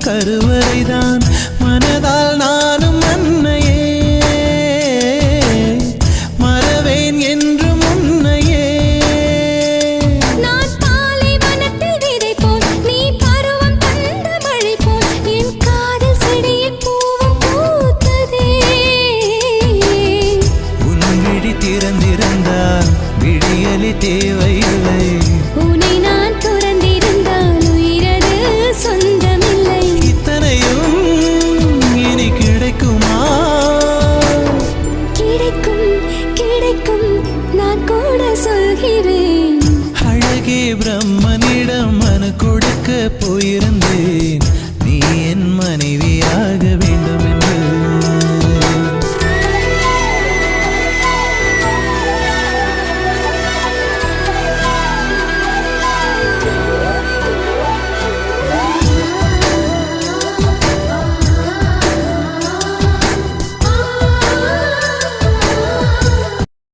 கருவறைதான் மனதால் நானும் அன்னையே மறவேன் என்று முன்னையே நான் பாலைவனத்தில் விதை போல் நீ பருவம் தந்த மழை போல் என் காதல் செடியில் பூவும் பூத்ததே உன் விழி திறந்திருந்தால் விடியலி தேவையில்லை உன்னை நான் துறந்திருந்தால் உயிரது சொந்தமில்லை இத்தனையும் இனி கிடைக்குமா கிடைக்கும் கிடைக்கும் நான் கூட சொல்கிறேன் அழகே பிரம்மனிடம் மனு கொடுக்க போயிருந்தேன் நீ என் மனைவியாக வேண்டும்